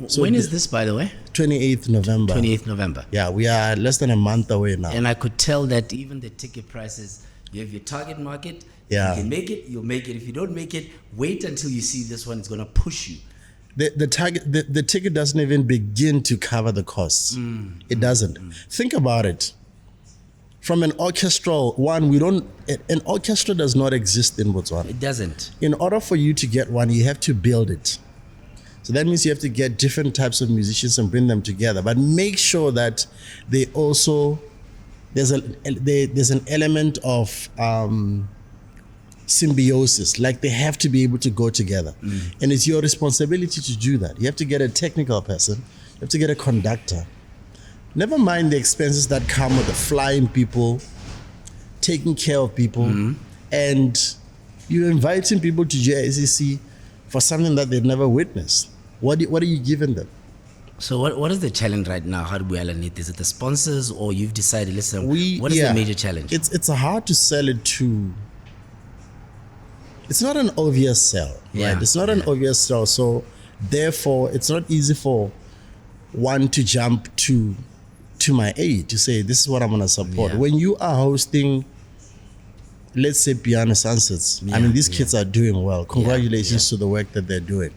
S1: So when is this, by the way?
S2: 28th November.
S1: 28th November.
S2: Yeah, we are less than a month away now.
S1: And I could tell that even the ticket prices, you have your target market.
S2: Yeah.
S1: If you can make it, you'll make it. If you don't make it, wait until you see this one. It's going to push you.
S2: The ticket doesn't even begin to cover the costs. It doesn't. Think about it. From an orchestral one, an orchestra does not exist in Botswana.
S1: It doesn't.
S2: In order for you to get one, you have to build it. So that means you have to get different types of musicians and bring them together. But make sure that they also, there's an element of symbiosis, like they have to be able to go together. And it's your responsibility to do that. You have to get a technical person, you have to get a conductor. Never mind the expenses that come with the flying people, taking care of people, and you're inviting people to JICC for something that they've never witnessed. What are you giving them?
S1: So what is the challenge right now? How do we eliminate? Is it the sponsors, or you've decided, listen, what is the major challenge?
S2: It's hard to sell it to. It's not an obvious sell, right? It's not an obvious sell, so therefore it's not easy for one to jump to my aid to say this is what I'm gonna support. When you are hosting, let's say, Piano Sunsets, I mean, these kids are doing well. Congratulations to the work that they're doing.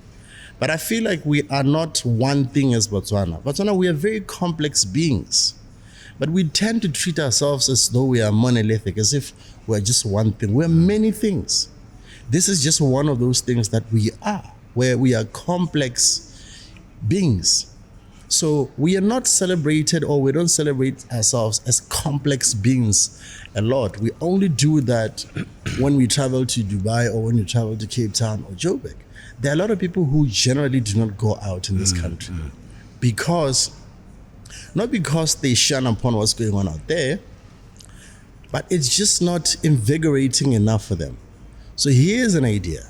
S2: But I feel like we are not one thing as Botswana. Botswana, we are very complex beings. But we tend to treat ourselves as though we are monolithic, as if we're just one thing. We're many things. This is just one of those things that we are, where we are complex beings. So we are not celebrated, or we don't celebrate ourselves as complex beings a lot. We only do that when we travel to Dubai or when we travel to Cape Town or Joburg. There are a lot of people who generally do not go out in this country not because they shun upon what's going on out there, but it's just not invigorating enough for them. So here's an idea.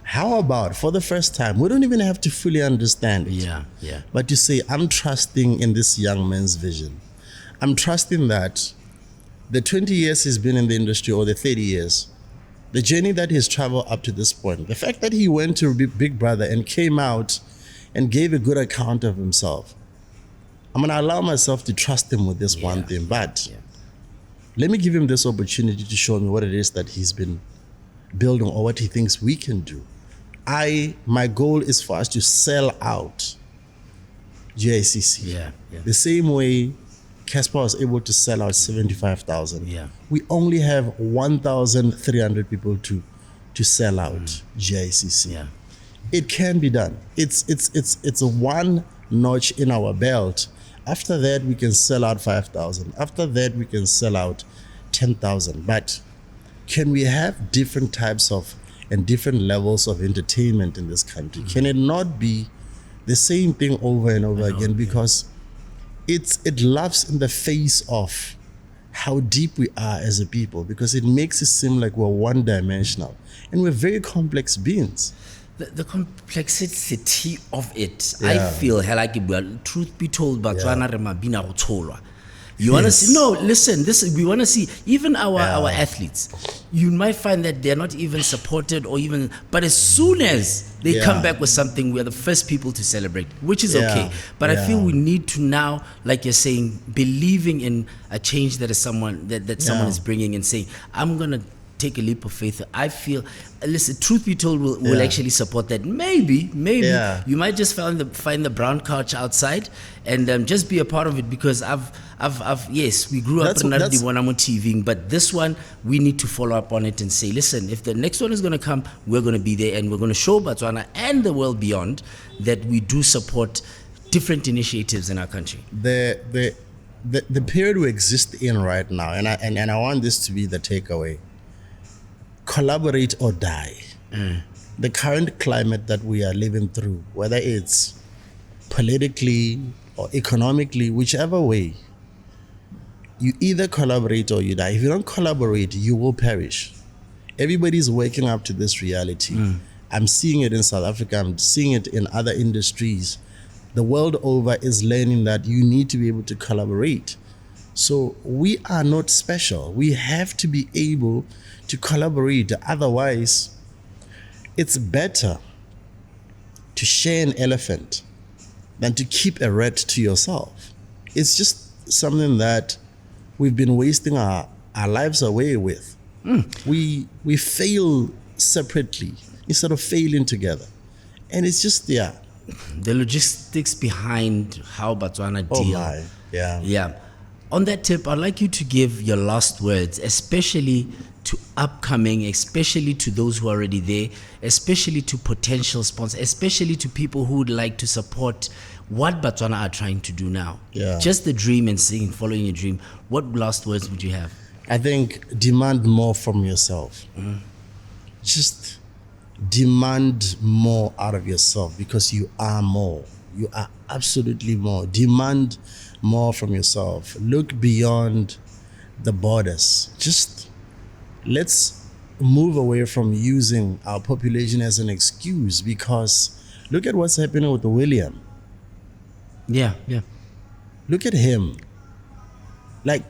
S2: How about, for the first time, we don't even have to fully understand it. But to say, I'm trusting in this young man's vision. I'm trusting that the 20 years he's been in the industry, or the 30 years, the journey that he's traveled up to this point, the fact that he went to Big Brother and came out and gave a good account of himself, I'm going to allow myself to trust him with this one thing. But let me give him this opportunity to show me what it is that he's been building, or what he thinks we can do. My goal is for us to sell out GICC. The same way Casper was able to sell out 75,000. We only have 1,300 people to sell out GICC. It can be done. It's a one notch in our belt. After that, we can sell out 5,000. After that, we can sell out 10,000. But can we have different types of and different levels of entertainment in this country? Can it not be the same thing over and over again? Because it laughs in the face of how deep we are as a people, because it makes it seem like we're one-dimensional, and we're very complex beings.
S1: The complexity of it, I feel like truth be told, Batswana remabina go tsholwa. You want to see? No, listen. We want to see even our athletes. You might find that they're not even supported, or even. But as soon as they come back with something, we are the first people to celebrate, which is okay. But I feel we need to now, like you're saying, believing in a change that is someone someone is bringing, and saying, "I'm gonna take a leap of faith." I feel, listen, truth be told, will actually support that. Maybe you might just find the brown couch outside and just be a part of it, because yes, we grew up in Wanamo TV, but this one we need to follow up on it and say, listen, if the next one is going to come, we're going to be there, and we're going to show Botswana and the world beyond that we do support different initiatives in our country.
S2: The period we exist in right now, and I want this to be the takeaway: collaborate or die. The current climate that we are living through, whether it's politically or economically, whichever way, you either collaborate or you die. If you don't collaborate, you will perish. Everybody's waking up to this reality. I'm seeing it in South Africa. I'm seeing it in other industries. The world over is learning that you need to be able to collaborate. So we are not special. We have to be able to collaborate. Otherwise, it's better to share an elephant than to keep a rat to yourself. It's just something that we've been wasting our lives away with. We fail separately instead of failing together. And it's just,
S1: the logistics behind how Botswana deal.
S2: Oh my,
S1: Yeah. On that tip, I'd like you to give your last words, especially to upcoming, especially to those who are already there, especially to potential sponsors, especially to people who would like to support what Botswana are trying to do now. Just the dream and seeing, following your dream. What last words would you have?
S2: I think demand more from yourself. Just demand more out of yourself, because you are more. You are absolutely more. Demand more from yourself. Look beyond the borders. Just let's move away from using our population as an excuse, because look at what's happening with William.
S1: Yeah.
S2: Look at him. Like,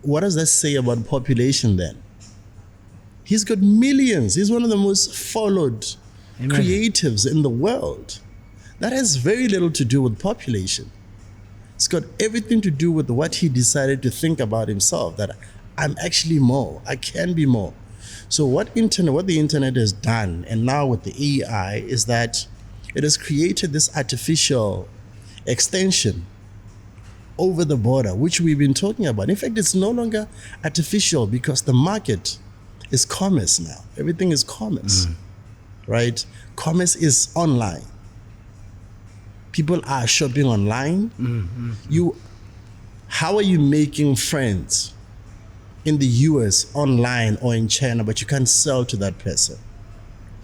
S2: what does that say about population then? He's got millions. He's one of the most followed creatives in the world. That has very little to do with population. It's got everything to do with what he decided to think about himself, that I'm actually more. I can be more. So what the internet has done, and now with the AI, is that it has created this artificial extension over the border, which we've been talking about. In fact, it's no longer artificial, because the market is commerce now. Everything is commerce, right? Commerce is online. People are shopping online. How are you making friends in the US online or in China, but you can't sell to that person?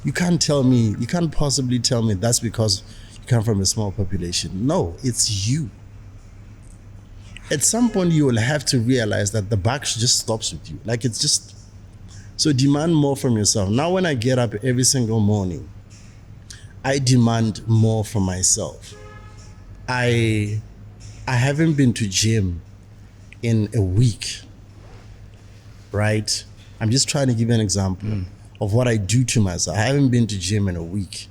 S2: You can't possibly tell me that's because you come from a small population. No, it's you. At some point, you will have to realize that the buck just stops with you. Like, it's just, so demand more from yourself. Now, when I get up every single morning, I demand more from myself. I haven't been to gym in a week, right? I'm just trying to give you an example of what I do to myself. I haven't been to gym in a week.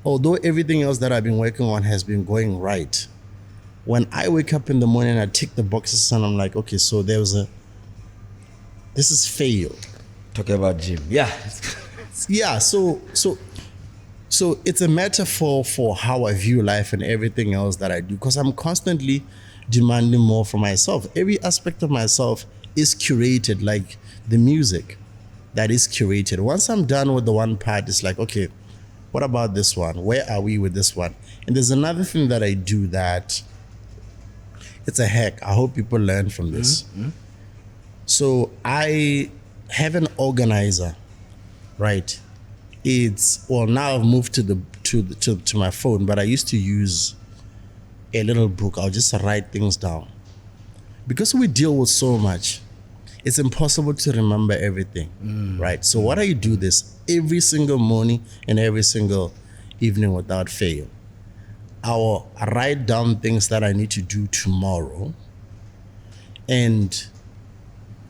S2: Although everything else that I've been working on has been going right, when I wake up in the morning, I tick the boxes and I'm like, okay, so this is failed.
S1: Talking about gym, yeah.
S2: So it's a metaphor for how I view life and everything else that I do, because I'm constantly demanding more from myself. Every aspect of myself is curated, like the music that is curated. Once I'm done with the one part, it's like, okay, what about this one? Where are we with this one? And there's another thing that I do that it's a hack. I hope people learn from this. So I have an organizer, right? Now I've moved to my phone, but I used to use a little book. I'll just write things down. Because we deal with so much, it's impossible to remember everything, right? So what I do this every single morning and every single evening without fail. I'll write down things that I need to do tomorrow. And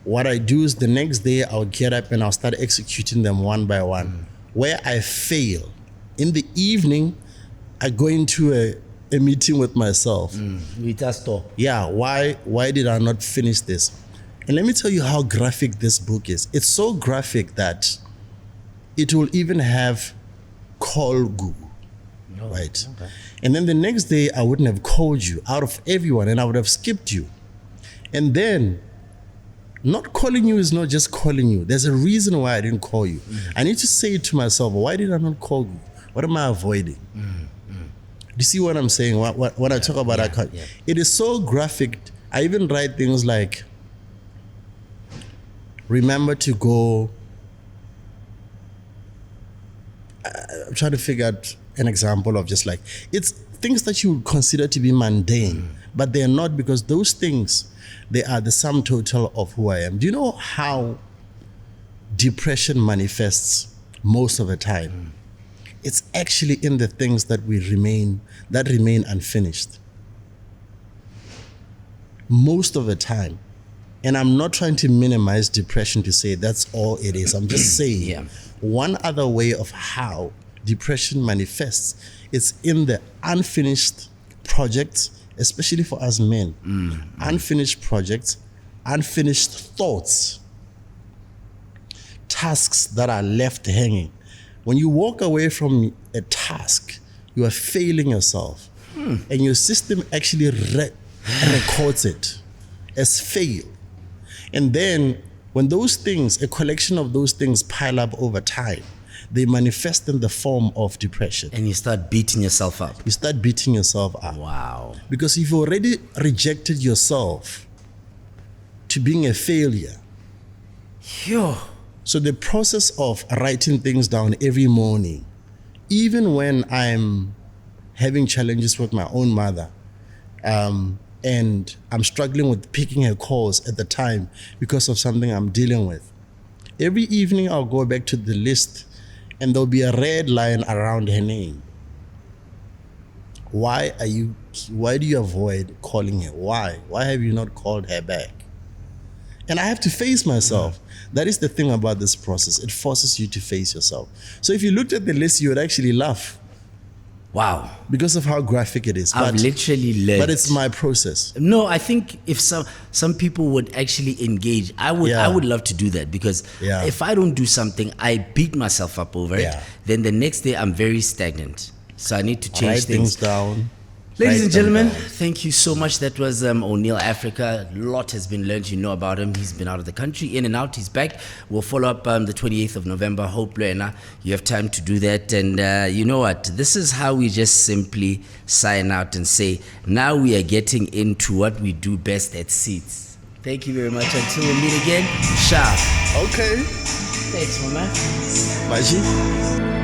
S2: what I do is the next day I'll get up and I'll start executing them one by one. Where I fail, in the evening, I go into a meeting with myself. Yeah, why did I not finish this? And let me tell you how graphic this book is. It's so graphic that it will even have call goo, right? Okay. And then the next day, I wouldn't have called you out of everyone and I would have skipped you. And then not calling you is not just calling you. There's a reason why I didn't call you. I need to say to myself, why did I not call you? What am I avoiding? Do you see what I'm saying? When I talk about that, it is so graphic. I even write things like, remember to go. I'm trying to figure out an example of just like, it's things that you would consider to be mundane, but they're not, because those things, they are the sum total of who I am. Do you know how depression manifests most of the time? It's actually in the things that remain unfinished. Most of the time. And I'm not trying to minimize depression to say that's all it is. I'm just saying one other way of how depression manifests, it's in the unfinished projects, especially for us men. Unfinished projects, unfinished thoughts, tasks that are left hanging. When you walk away from a task, you are failing yourself. And your system actually records it as fail. And then when those things, a collection of those things pile up over time, they manifest in the form of depression.
S1: And you start beating yourself up.
S2: You start beating yourself up.
S1: Wow.
S2: Because you've already rejected yourself to being a failure. So the process of writing things down every morning, even when I'm having challenges with my own mother, and I'm struggling with picking her calls at the time because of something I'm dealing with, every evening I'll go back to the list and there'll be a red line around her name. Why do you avoid calling her? Why have you not called her back? And I have to face myself. That is the thing about this process. It forces you to face yourself. So if you looked at the list, you would actually laugh.
S1: Wow.
S2: Because of how graphic it is.
S1: I've literally learned.
S2: But it's my process.
S1: No, I think if some people would actually engage, I would love to do that, because if I don't do something, I beat myself up over it. Then the next day I'm very stagnant. So I need to change
S2: things down.
S1: Ladies and gentlemen, thank you so much. That was Oneal Africa. A lot has been learned. You know about him. He's been out of the country, in and out. He's back. We'll follow up the 28th of November. Hope, Lena, you have time to do that. And you know what? This is how we just simply sign out and say, now we are getting into what we do best at Seats. Thank you very much. Until we meet again, sharp.
S2: Okay.
S1: Thanks, my man.
S2: Bye.